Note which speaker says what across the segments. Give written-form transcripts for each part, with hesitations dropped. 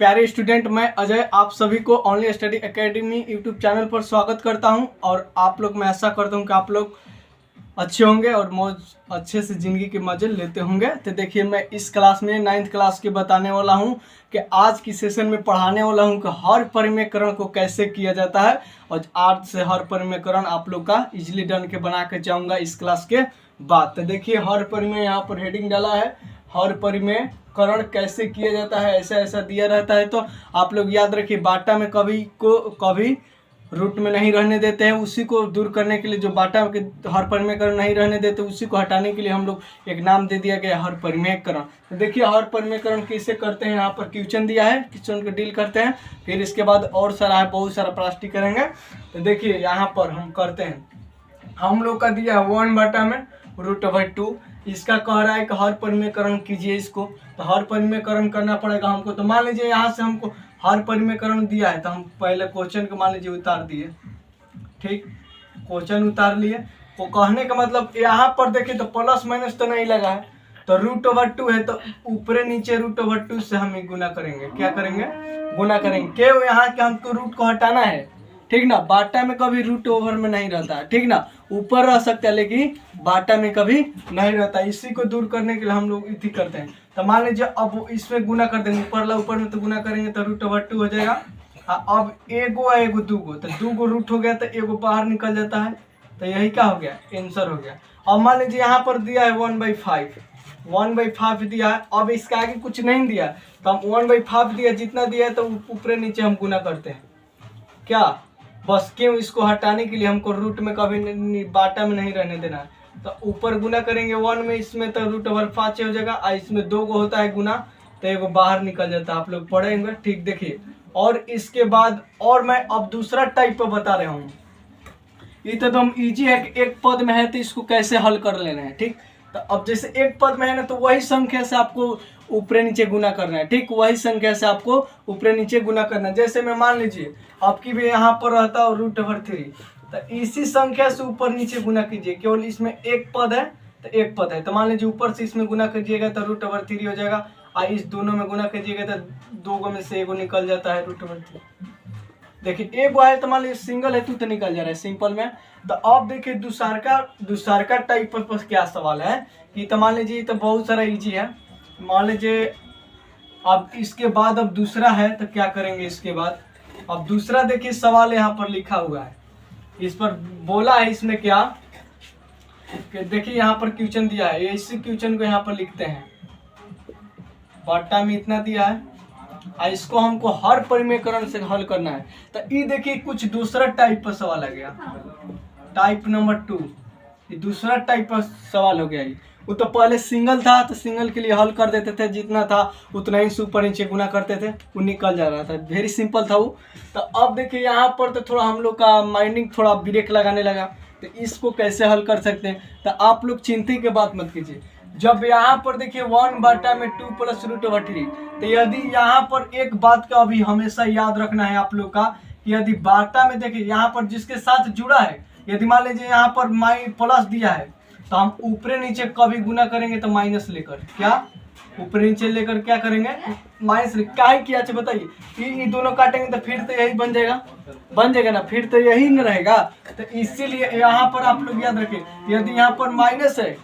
Speaker 1: प्यारे स्टूडेंट, मैं अजय आप सभी को online study academy YouTube channel पर स्वागत करता हूं। और आप लोग, मैं ऐसा करता हूं कि आप लोग अच्छे होंगे और मौज अच्छे से ज़िंदगी के मज़े लेते होंगे। तो देखिए, मैं इस क्लास में 9th क्लास के बताने वाला हूं कि आज की सेशन में पढ़ाने वाला हूं कि हर परिमेयकरण को कैसे किया जाता है। और आज से हर परिमेयकरण आप लोग का इजीली डन के बना के जाऊँगा इस क्लास के बाद। तो देखिए, हर परिमेय यहाँ पर हेडिंग डाला है, हर परिमेयकरण कैसे किया जाता है, ऐसा ऐसा दिया रहता है। तो आप लोग याद रखिए, बाटा में कभी रूट में नहीं रहने देते हैं। उसी को दूर करने के लिए, जो बाटा के हर परिमेयकरण नहीं रहने देते, उसी को हटाने के लिए हम लोग एक नाम दे दिया गया हर परिमेयकरण। तो देखिए, हर परिमेयकरण कैसे करते हैं। यहाँ पर क्वेश्चन दिया है, क्वेश्चन को डील करते हैं, फिर इसके बाद और सारा है, बहुत सारा प्लास्टिक करेंगे। तो देखिए, यहाँ पर हम करते हैं, हम लोग का दिया है 1/√2। इसका कह रहा है कि हर परिमेयकरण कीजिए इसको। तो हर परिमेयकरण करना पड़ेगा हमको। तो मान लीजिए यहाँ से हमको हर परिमेयकरण दिया है, तो हम पहले क्वेश्चन को मान लीजिए उतार दिए। ठीक, क्वेश्चन उतार लिए। वो कहने का मतलब यहाँ पर देखिए तो प्लस माइनस तो नहीं लगा है, तो √2 है, तो ऊपर नीचे √2 से हम गुना करेंगे। क्या करेंगे? गुना करेंगे। क्यों? यहाँ के हमको रूट को हटाना है। ठीक ना, बाटा में कभी √ओवर में नहीं रहता है। ठीक ना, ऊपर रह सकता है लेकिन बाटा में कभी नहीं रहता। इसी को दूर करने के लिए हम लोग इसी करते हैं। तो मान लीजिए अब इसमें गुना कर देंगे, ऊपर में तो गुना करेंगे तो √2 हो जाएगा। अब एगो है, एगो दूगो, तो दूगो रूट हो गया, तो एगो बाहर निकल जाता है। तो यही क्या हो गया? आंसर हो गया। अब मान लीजिए यहाँ पर दिया है 1/5 दिया है। अब इसके आगे कुछ नहीं दिया, तो हम 1/5 दिया, जितना दिया है तो ऊपर नीचे हम गुना करते हैं। क्या? बस क्यों? इसको हटाने के लिए हमको रूट में कभी बाटा में नहीं रहने देना है। तो ऊपर गुना करेंगे 1 में, इसमें तो √5 हो जाएगा। और इसमें 2 को होता है गुना, तो एगो बाहर निकल जाता है। आप लोग पढ़ेंगे। ठीक, देखिए, और इसके बाद और मैं अब दूसरा टाइप पर बता रहा हूँ। ये तो एकदम ईजी है कि एक पद में है तो इसको कैसे हल कर लेना है। ठीक, तो अब जैसे एक पद में है ना, तो वही संख्या से आपको ऊपर नीचे गुना करना है। ठीक, वही संख्या से आपको ऊपर नीचे गुना करना है। जैसे मैं मान लीजिए आपकी भी यहाँ पर रहता है √3, तो इसी संख्या से ऊपर नीचे गुना कीजिए। केवल इसमें एक पद है तो एक पद है, तो मान लीजिए ऊपर से इसमें गुना कीजिएगा तो √3 हो जाएगा। और इस दोनों में गुना कीजिएगा तो 2 में से एगो निकल जाता है √3। देखिए, एगो है तो मान लीजिए सिंगल है तो निकल जा रहा है सिंपल में। तो अब देखिए दूसरा टाइप पर क्या सवाल है कि, तो मान लीजिए तो बहुत सारा इजी है। मान लीजिए अब इसके बाद अब दूसरा है, तो क्या करेंगे इसके बाद? अब दूसरा देखिए सवाल यहाँ पर लिखा हुआ है, इस पर बोला है इसमें क्या कि देखिए यहाँ पर क्वेश्चन दिया है। इसी क्वेश्चन को यहाँ पर लिखते हैं, बाटा में इतना दिया है और इसको हमको हर परिमेयकरण से हल करना है। तो ये देखिए कुछ दूसरा टाइप पर सवाल आ गया, टाइप नंबर 2। ये दूसरा टाइप पर सवाल हो गया। ये वो तो पहले सिंगल था, तो सिंगल के लिए हल कर देते थे, जितना था उतना ही ऊपर नीचे गुना करते थे, वो निकल जा रहा था। वेरी सिंपल था वो। तो अब देखिए यहाँ पर तो थोड़ा हम लोग का माइंडिंग थोड़ा ब्रेक लगाने लगा। तो इसको कैसे हल कर सकते हैं? तो आप लोग चिंता की बात मत कीजिए। जब यहाँ पर देखिए 1/2 + √3, तो यदि यहाँ पर एक बात का अभी हमेशा याद रखना है आप लोग का कि यदि बाटा में देखिए यहाँ पर जिसके साथ जुड़ा है, यदि मान लीजिए यहाँ पर प्लस दिया है, तो हम ऊपर नीचे कभी गुना करेंगे तो माइनस लेकर, क्या ऊपर नीचे लेकर क्या करेंगे? माइनस क्या है किया? अच्छा बताइए, ये दोनों काटेंगे तो फिर तो यही बन जाएगा ना, फिर तो यही न रहेगा। तो इसीलिए यहाँ पर आप लोग याद रखें, यदि यहाँ पर माइनस है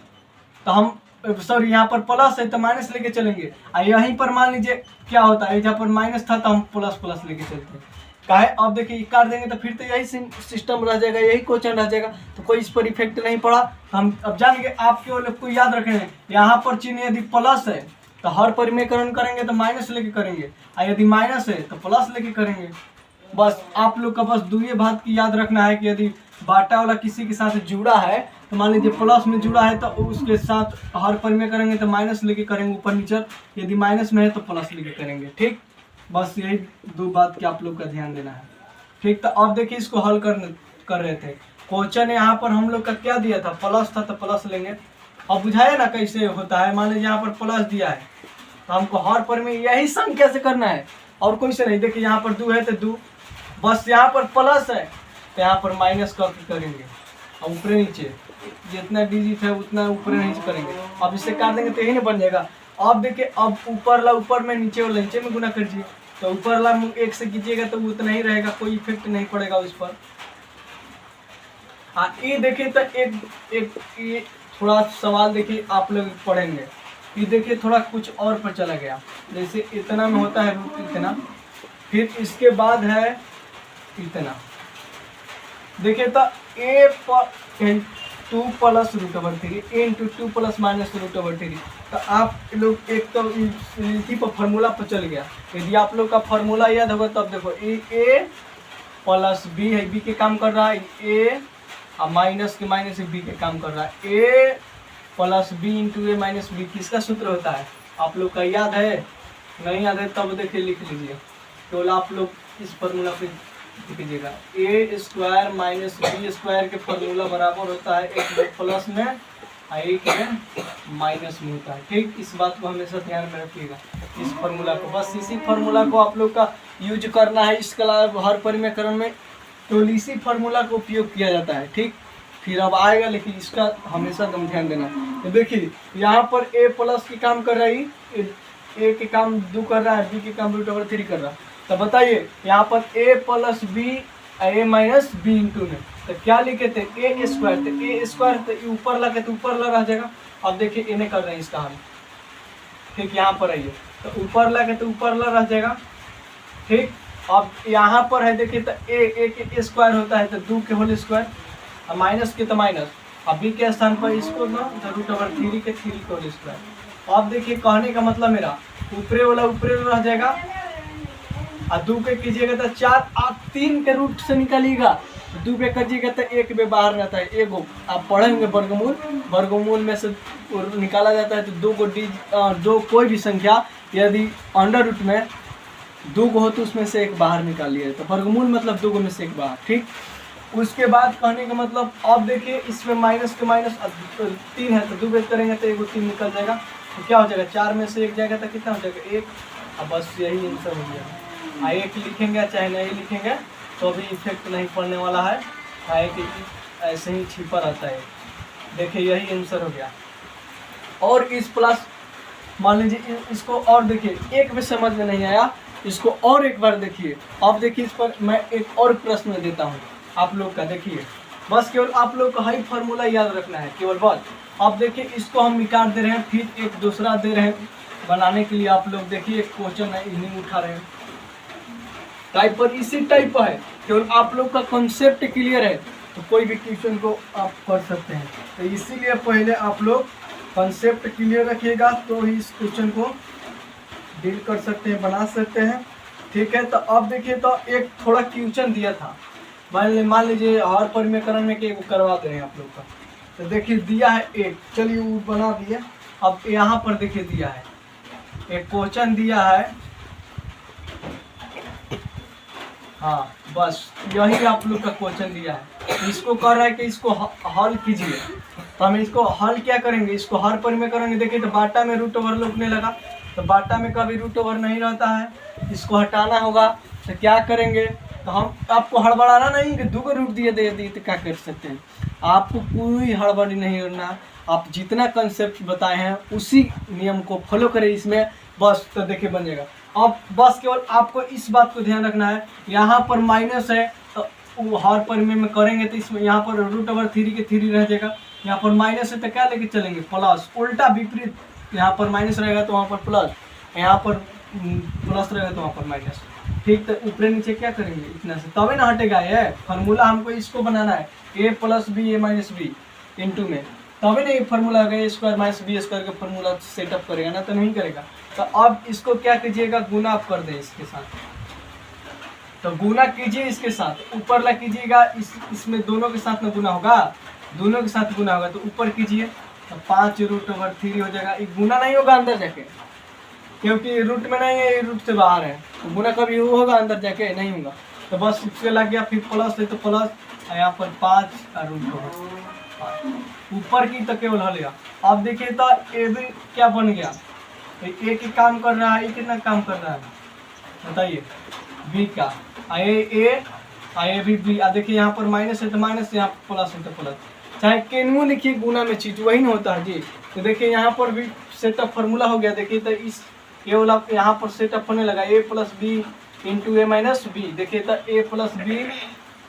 Speaker 1: तो हम सॉरी यहाँ पर प्लस है तो माइनस लेके चलेंगे। और यहीं पर मान लीजिए क्या होता है, जहाँ पर माइनस था तो हम प्लस लेके चलते हैं। काहे? अब देखिए काट देंगे तो फिर तो यही सिस्टम रह जाएगा, यही क्वेश्चन रह जाएगा, तो कोई इस पर इफेक्ट नहीं पड़ा। हम अब जानेंगे, आप केवल को याद रखेंगे, यहाँ पर चिन्ह यदि प्लस है तो हर परिमेयकरण करेंगे तो माइनस लेके करेंगे, और यदि माइनस है तो प्लस लेके करेंगे। बस आप लोग का बस दो ये बात की याद रखना है कि यदि बाटा वाला किसी के साथ जुड़ा है, तो मान लीजिए प्लस में जुड़ा है तो उसके साथ हर परिमेय करेंगे तो माइनस लेके करेंगे ऊपर नीचे, यदि माइनस में है तो प्लस लेके करेंगे। ठीक, बस यही 2 बात की आप लोग का ध्यान देना है। ठीक, तो अब देखिए इसको हल कर रहे थे। क्वेश्चन यहाँ पर हम लोग का क्या दिया था? प्लस था, तो प्लस लेंगे। अब बुझाया ना कैसे होता है? मान लीजिए यहाँ पर प्लस दिया है, तो हमको हर परिमेय यही संख्या से करना है और कोई से नहीं। देखिए यहाँ पर 2 है तो 2, बस यहाँ पर प्लस है तो यहाँ पर माइनस करके करेंगे, और ऊपर नीचे जितना डिजिट है उतना ऊपर नीचे करेंगे। अब इसे काट देंगे तो यही ना बन जाएगा। अब देखिए, अब ऊपर में नीचे वाला नीचे में गुना कर दीजिए, तो ऊपर वाला एक से कीजिएगा तो उतना ही रहेगा, कोई इफेक्ट नहीं पड़ेगा उस पर। हाँ ये देखिए तो ये थोड़ा सवाल देखिए आप लोग पढ़ेंगे, ये देखिए थोड़ा कुछ और पर चला गया। जैसे इतना में होता है रूट इतना, फिर इसके बाद है इतना। देखिए तो a पर 2 plus root over 3 a into 2 plus minus root over 3। तो आप लोग एक तो इसी पर फार्मूला पर चल गया। यदि आप लोग का फार्मूला याद होगा तब देखो a प्लस b है, b के काम कर रहा है, a और माइनस के माइनस b के काम कर रहा है। a plus b into A minus b किसका सूत्र होता है आप लोग का याद है? नहीं याद है तब देखिए लिख लीजिए, केवल आप लोग इस फार्मूला पे कीजिएगा। ए स्क्वायर माइनस बी स्क्वायर के फार्मूला बराबर होता है एक प्लस में और एक में माइनस में होता है। ठीक, इस बात को हमेशा ध्यान में रखिएगा, इस फार्मूला को। बस इसी फार्मूला को आप लोग का यूज करना है इस क्लास हर परिमेयकरण में, तो इसी फार्मूला का उपयोग किया जाता है। ठीक, फिर अब आएगा, लेकिन इसका हमेशा तुम ध्यान देना। तो देखिए यहाँ पर ए प्लस की काम कर रही, ए के काम 2 कर रहा है, बी के काम रूट ओवर 3 कर रहा है। तो बताइए यहाँ पर a plus B a minus B into में तो क्या लिखे थे ए स्क्वायर, तो ए स्क्वायर तो ऊपर लगे तो ऊपर ला रह जाएगा। अब देखिए इन्हें कर रहे हैं इसका हल। ठीक, यहाँ पर आइए तो ऊपर लगे तो ऊपर ला रह जाएगा। ठीक, अब यहाँ पर है देखिए तो ए के स्क्वायर होता है तो 2 के होल स्क्वायर और माइनस के तो माइनस, अब बी के स्थान पर इसको ना तो रूट ओवर 3 के 3 के होल स्क्वायर। अब देखिए कहने का मतलब मेरा ऊपरे वाला ऊपरे रह जाएगा और 2 पे कीजिएगा तो 4, आप 3 के रूट से निकालिएगा, 2 पे कीजिएगा तो 1 पे बाहर रहता है। एगो आप पढ़ेंगे वर्गमूल, वर्गमूल में से निकाला जाता है तो 2 को दो कोई भी संख्या यदि अंडर रूट में 2 को हो तो उसमें से एक बाहर निकालिए, तो वर्गमूल मतलब 2 में से एक बाहर। ठीक, उसके बाद कहने का मतलब अब देखिए इसमें माइनस के माइनस 3 है तो 2 पे करेंगे तो 1 3 निकल जाएगा, तो क्या हो जाएगा 4 में से 1 जाएगा तो कितना हो जाएगा 1। अब बस यही आंसर हो गया। एक लिखेंगे चाहे नहीं लिखेंगे तो भी इफेक्ट नहीं पड़ने वाला है, कि ऐसे ही छिपा रहता है। देखिए यही आंसर हो गया। और इस प्लस मान लीजिए इसको और देखिए एक भी समझ में नहीं आया, इसको और एक बार देखिए। अब देखिए इस पर मैं एक और प्रश्न देता हूँ आप लोग का, देखिए बस केवल आप लोग को हाई फार्मूला याद रखना है केवल बस। अब देखिए इसको हम निकाल दे रहे हैं, फिर एक दूसरा दे रहे हैं बनाने के लिए। आप लोग देखिए एक क्वेश्चन है इन्हीं उठा रहे हैं टाइप पर, इसी टाइप पर है, केवल आप लोग का कॉन्सेप्ट क्लियर है तो कोई भी क्वेश्चन को आप कर सकते हैं। तो इसीलिए पहले आप लोग कॉन्सेप्ट क्लियर रखिएगा तो ही इस क्वेश्चन को डील कर सकते हैं, बना सकते हैं। ठीक है, तो अब देखिए तो एक थोड़ा क्वेश्चन दिया था, मान लीजिए हर परिमेयकरण में कि करवा दे रहे हैं आप लोग का। तो देखिए दिया है एक, चलिए वो बना दिया। अब यहाँ पर देखिए दिया है एक क्वेश्चन दिया है, हाँ बस यही आप लोग का क्वेश्चन दिया है। तो इसको कह रहा है कि इसको हल कीजिए, तो हम इसको हल क्या करेंगे, इसको हर परिमेयकरण में देखिए तो बाटा में रूट ओवर लगने लगा, तो बाटा में कभी रूट ओवर नहीं रहता है, इसको हटाना होगा। तो क्या करेंगे, तो हम आपको हड़बड़ाना नहीं कि 2 को रूट दिए तो क्या कर सकते हैं, आपको कोई हड़बड़ी नहीं करना। आप जितना कंसेप्ट बताए हैं उसी नियम को फॉलो करें इसमें, बस तो देखिए बन जाएगा। अब बस केवल आपको इस बात को ध्यान रखना है, यहाँ पर माइनस है तो वो हर परिमेय में करेंगे तो इसमें यहाँ पर रूट ओवर 3 के 3 रह जाएगा। यहाँ पर माइनस है तो क्या लेके चलेंगे प्लस, उल्टा विपरीत, यहाँ पर माइनस रहेगा तो वहाँ पर प्लस, यहाँ पर प्लस रहेगा तो वहाँ पर माइनस। ठीक, तो ऊपर नीचे क्या करेंगे इतना से तभी ना हटेगा। ये फार्मूला हमको इसको बनाना है, a plus B A minus B into में, तभी ना ये फार्मूला आएगा A square minus B square का फार्मूला सेटअप करेगा ना, तो नहीं करेगा। तो अब इसको क्या कीजिएगा, गुना आप कर दें इसके साथ, तो गुना कीजिए इसके साथ, ऊपर ला कीजिएगा, इसमें दोनों के साथ में गुना होगा, दोनों के साथ गुना होगा तो ऊपर कीजिए तो 5 रूट ओवर 3 हो जाएगा। ये गुना नहीं होगा अंदर जाके, क्योंकि रूट में नहीं है, ये रूट से बाहर है, तो गुना कभी वो होगा अंदर जाके नहीं होगा। तो बस इसके लग गया, फिर प्लस है तो प्लस, यहाँ पर 5 रूट ओवर ऊपर की तो केवल हलेगा। अब देखिए तो ए भी क्या बन गया, ए की काम कर रहा है, ये कितना काम कर रहा है बताइए, बी का, ए भी बी। देखिए यहाँ पर माइनस है तो माइनस, यहाँ प्लस है तो प्लस, चाहे केनू लिखिए गुना में चीज वही ना होता है जी। तो देखिए यहाँ पर भी सेटअप फार्मूला हो गया। देखिए तो इस ये वाला यहाँ पर सेटअप होने लगा, ए plus B into A minus B. देखिए तो ए plus B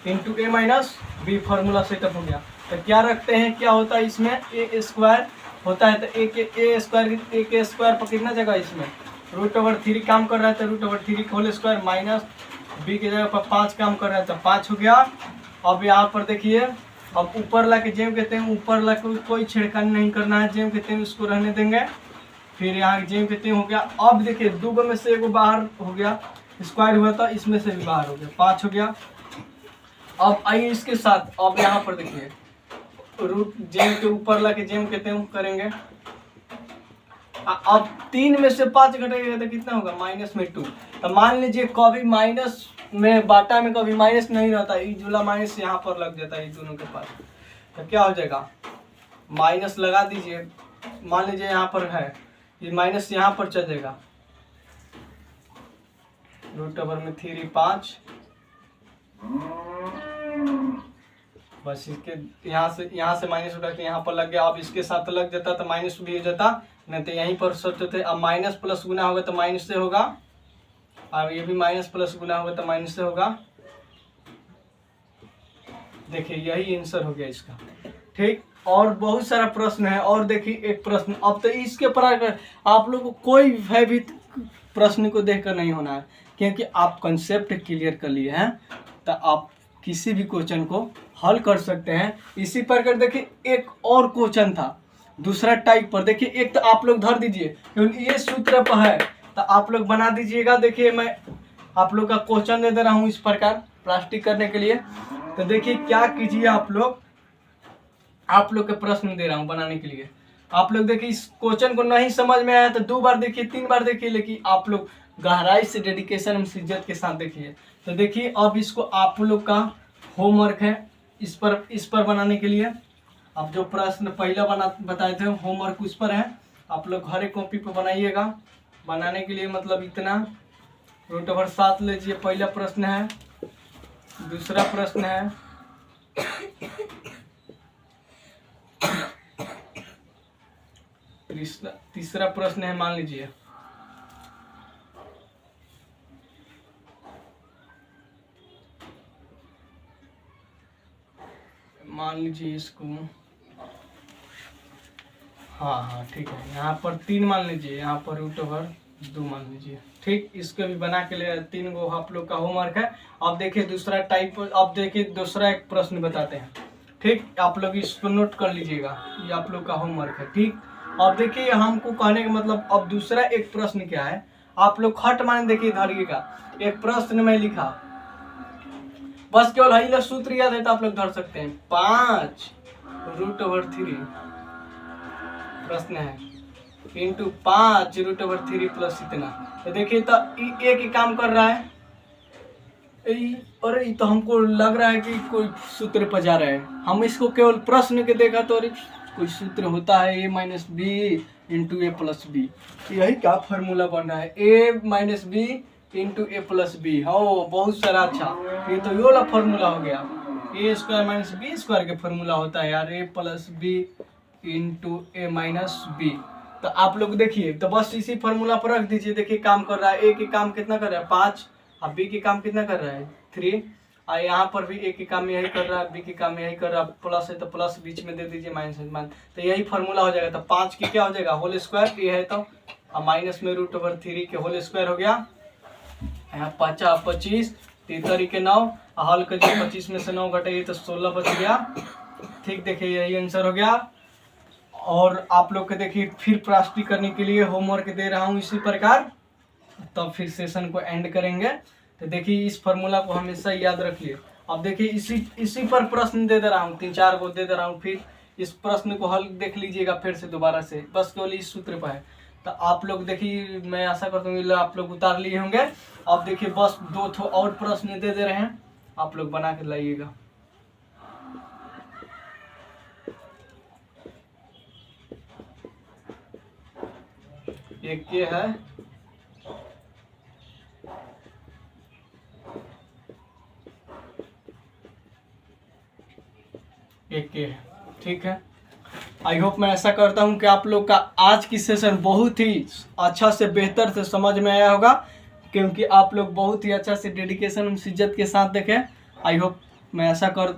Speaker 1: into A minus B formula setup हो गया। तो क्या रखते हैं, क्या होता है इसमें, ए स्क्वायर होता है। तो ए स्क्वायर पर कितना जगह इसमें √3 काम कर रहा है, तो √3 होल स्क्वायर माइनस बी की जगह पर 5 काम कर रहा है, तो 5 हो गया। अब यहाँ पर देखिए, अब ऊपर ला के जेम कहते हैं, ऊपर ला के कोई छेड़खानी नहीं करना है, जेम कहते हैं उसको रहने देंगे। फिर यहाँ जेम कहते हैं हो गया। अब देखिए 2 में से एगो बाहर हो गया, स्क्वायर हुआ था, इसमें से भी बाहर हो गया, 5 हो गया। अब आइए इसके साथ, अब यहाँ पर देखिए रूट जेम के ऊपर ला के जेम कहते हैं करेंगे। अब 3 में से 5 घटेगा तो कितना होगा, -2। तो मान लीजिए कभी माइनस में बाटा में कभी माइनस नहीं रहता, ये जुला माइनस यहाँ पर लग जाता है दोनों के पास। तो क्या हो जाएगा, माइनस लगा दीजिए, मान लीजिए यहाँ पर है, ये माइनस यहाँ पर चल जाएगा, √3 5 बस इसके यहाँ से माइनस उठा के यहाँ पर लग गया। अब इसके साथ लग जाता तो माइनस भी हो जाता, नहीं तो यहीं पर सोचते थे। अब माइनस प्लस गुना होगा तो माइनस से होगा, अब ये भी माइनस प्लस गुना होगा तो माइनस से होगा। देखिए यही आंसर हो गया इसका, ठीक। और बहुत सारा प्रश्न है, और देखिए एक प्रश्न, अब तो इसके पर आप लोग को कोई भयभीत प्रश्न को देखकर नहीं होना है, क्योंकि आप कंसेप्ट क्लियर कर लिए हैं तो आप किसी भी क्वेश्चन को हल कर सकते हैं। इसी प्रकार देखिए एक और क्वेश्चन था दूसरा टाइप पर, देखिए एक तो आप लोग धर दीजिए, ये सूत्र पर है तो आप लोग बना दीजिएगा। देखिए मैं आप लोग का क्वेश्चन दे दे रहा हूँ इस प्रकार प्लास्टिक करने के लिए। तो देखिए क्या कीजिए, आप लोग के प्रश्न दे रहा हूँ बनाने के लिए। आप लोग देखिए इस क्वेश्चन को नहीं समझ में आया तो 2 बार देखिए, 3 बार देखिए, लेकिन आप लोग गहराई से डेडिकेशन में इज्जत के साथ देखिए। तो देखिए अब इसको आप लोग का होमवर्क है इस पर बनाने के लिए। अब जो प्रश्न पहला बताए थे होमवर्क उस पर है, आप लोग हर एक कॉपी पर बनाइएगा। बनाने के लिए मतलब इतना √7 लीजिए, पहला प्रश्न है। दूसरा प्रश्न है तीसरा प्रश्न है, मान लीजिए इसको, हाँ ठीक है, यहाँ पर 3 मान लीजिए, यहाँ पर √2 मान लीजिए, ठीक। इसको भी बना के ले 3 गो आप लोग का होमवर्क है। अब देखिए दूसरा टाइप, अब देखिए दूसरा एक प्रश्न बताते हैं, ठीक। आप लोग इसको नोट कर लीजिएगा, ये आप लोग का होमवर्क है, ठीक। अब देखिए हमको कहने का मतलब, अब दूसरा एक प्रश्न क्या है, आप लोग खट मान देखिए धरिएगा। एक प्रश्न में लिखा, बस केवल हाई सूत्र याद है तो आप लोग धर सकते हैं, 5 √3 प्रश्न है इंटू 5 √3 प्लस इतना। तो देखिए तो एक ही काम कर रहा है, अरे तो हमको लग रहा है कि कोई सूत्र पर जा रहा है। हम इसको केवल प्रश्न के देखा तो अरे कोई सूत्र होता है, a minus B into A plus B, यही क्या फार्मूला बन रहा है, a minus B into A plus B. हो बहुत सारा, अच्छा ये तो ये वाला फार्मूला हो गया, A square minus B square के फार्मूला होता है यार, a plus B into A minus B. तो आप लोग देखिए तो बस इसी फार्मूला पर रख दीजिए। देखिए काम कर रहा है, ए के काम कितना कर रहा है 5, अब बी के काम कितना कर रहा है 3, और यहाँ पर भी ए के काम यही कर रहा है, बी के काम यही कर रहा है, प्लस है तो प्लस बीच में दे दीजिए, माइनस है माइनस, तो यही फार्मूला हो जाएगा। तो 5 की क्या हो जाएगा होल स्क्वायर, ए है तो माइनस में √3 के होल स्क्वायर हो गया। यहाँ 5 25 3 के 9, हल कर 25 में से 9 घटाइए तो 16 बच गया, ठीक। देखिए यही आंसर हो गया। और आप लोग के देखिए फिर प्रैक्टिस करने के लिए होमवर्क दे रहा हूँ इसी प्रकार, तब फिर सेशन को एंड करेंगे। तो देखिए इस फार्मूला को हमेशा याद रखिए। अब देखिए इसी पर प्रश्न दे रहा हूँ, 3-4 को दे रहा हूँ, फिर इस प्रश्न को हल देख लीजिएगा फिर से दोबारा से, बस केवल इस सूत्र पर है। तो आप लोग देखिए, मैं आशा करता हूँ आप लोग उतार लिए होंगे। अब देखिए बस 2 और प्रश्न दे रहे हैं, आप लोग बना के लाइएगा। एक ये है, एक ये है, ठीक है। आई होप मैं ऐसा करता हूँ कि आप लोग का आज की सेशन बहुत ही अच्छा से बेहतर से समझ में आया होगा, क्योंकि आप लोग बहुत ही अच्छा से डेडिकेशन और शिद्दत के साथ देखें। आई होप मैं ऐसा कर